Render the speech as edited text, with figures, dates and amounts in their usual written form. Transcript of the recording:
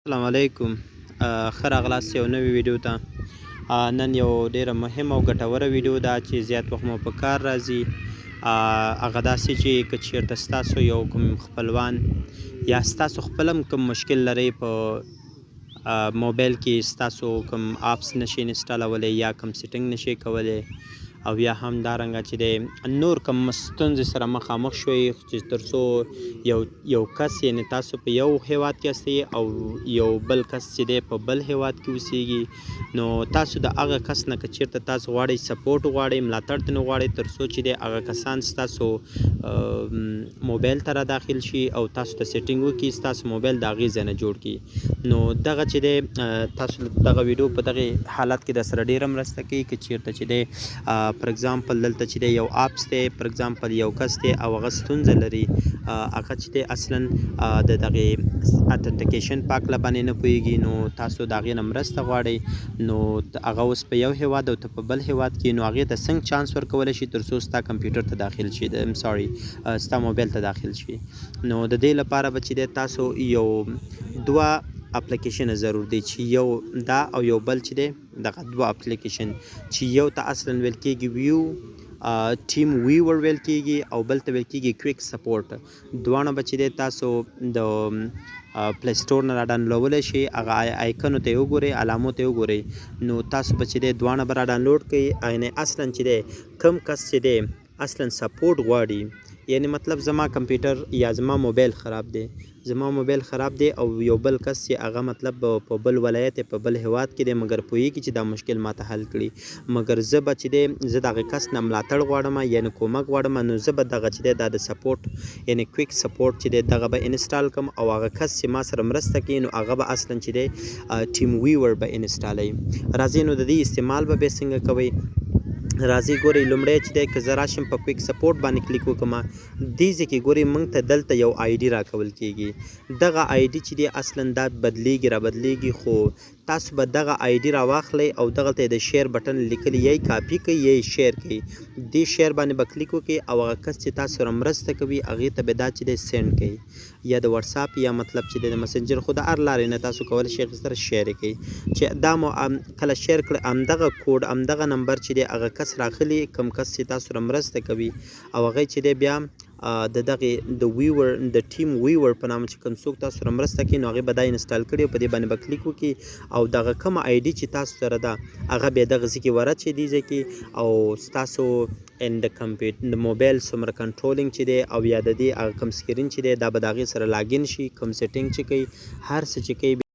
السلام علیکم. ښه راغلاست یو نوې ویډیو ته. نن یو ډیره مهمه او ګټوره ویډیو ده چې زیات وخت مو په کار راځي. هغه داسې چې که چیرته ستاسو یو کوم خپلوان یا ستاسو خپل هم کوم مشکل لرئ په موبایل کې ستاسو کوم اپس نشئ انسټالولی یا کوم سیټینګ نشئ کولی او یا هم دارنګه چې دی نور کوم ستونزې سره مخامخ شوئ چې تر څو یو کس یعنې تاسو په یو هیواد کې هستئ او یو بل کس چې دی په بل هیواد کې اوسیږي، نو تاسو د هغه کس نه که چیرته تاسو غواړئ سپورټ غواړئ ملاتړ ترې غواړئ تر څو چې دی هغه کسان ستاسو موبایل ته را داخل شي او تاسو ته سیټینګ وکړي ستاسو موبایل د هغې ځای نه جوړ کړي. نو دغه چې دی تاسو دغه ویډیو په دغې حالت کې در سره ډېره مرسته کوي که چیرته چې دی فار اگزامپل دلته چې دی یو اپس دی فار اگزامپل یو کس دی او هغه ستونزه لري هغه چې دی اصلا د دغې اتنټیکیشن په هکله باندې نه پوهېږي، نو تاسو د هغې نه مرسته غواړئ نو هغه اوس په یو هیواد او ته په بل هیواد کې، نو هغې ته څنګه چانس ورکولی شي تر څو ستا کمپیوټر ته داخل شي ستا موبایل ته داخل شي. نو د دې لپاره به چې دی تاسو یو دوه اپلیکیشن ضرور دی چې یو دا او یو بل چې دی دغه دوه اپلیکیشن چې یو ته اصلا ویل کېږي ویو ټیم ویور ویل کېږي او بل ته ویل کېږي کویک سپورټ. دواړه به چې دی تاسو د پلی سټور نه را ډاونلوډولی شي، هغه آیکنو ته یې وګورئ علامو ته یې وګورئ نو تاسو به چې دی دواړه به را ډاونلوډ کړئ. یعنې اصلا چې دی کوم کس چې دی اصلا سپورټ غواړي، یعنی مطلب زما کمپیوټر یا زما موبایل خراب دی او یو بل کس چې هغه مطلب په بل ولایت په بل هیواد کې دی مګر پوهېږي چې دا مشکل ماته حل کړي، مګر زه به چې دی زه د هغې کس نه ملاتړ غواړم یعنې کومک غواړم، نو زه به دغه چې دی دا د سپورټ یعنې کویک سپورټ چې دی دغه به انسټال کړم او هغه کس چې ما سره مرسته کوي نو هغه به اصلا چې دی ټیم ویور به انسټالوي. راځئ نو د دې استعمال به بیا څنګه کوئ. راځئ ګورئ لومړی چې دی که زه راشم په کویک سپورټ باندې کلیک وکړم دې ځای کې ګورئ موږ ته دلته یو آی ډي راکول کېږي. دغه آی ډي چې دی اصلا دا بدلیږي خو تاسو به دغه آی ډي راواخلئ او دغلته یې د شیر بټن لیکلي یا یې کاپي کړئ یا یې شیر کړئ. دې شیر باندې به کلیک وکړئ او هغه کس چې تاسو سره مرسته کوي هغې ته به دا چې دی سینډ کړئ یا د وټساپ یا مطلب چې دی د مسنجر خو د هر لارې نه تاسو کولی شئ هغې سره شیر یې کړئ. چې دا مو کله شیر کړئ همدغه کوډ همدغه نمبر چې دی هغه کس راغلي کوم کس چې تاسو سره مرسته کوي او هغه چې دی بیا د دغې د ویور د ټیم ویور په نامه چې کوم څوک تاسو سره مرسته کوي نو هغې به دا انسټال کړي او په دې باندې به کلیک وکړي او دغه کومه آی ډي چې تاسو سره ده هغه بیا دغه ځای کې ورچې دې ځای کې او ستاسو د کمپیوټر د موبایل څومره کنټرولینګ چې دی او یا د دې هغه کوم سکرین چې دی دا به د هغې سره لاګین شي کوم سیټینګ چې کوي هر څه چې کوي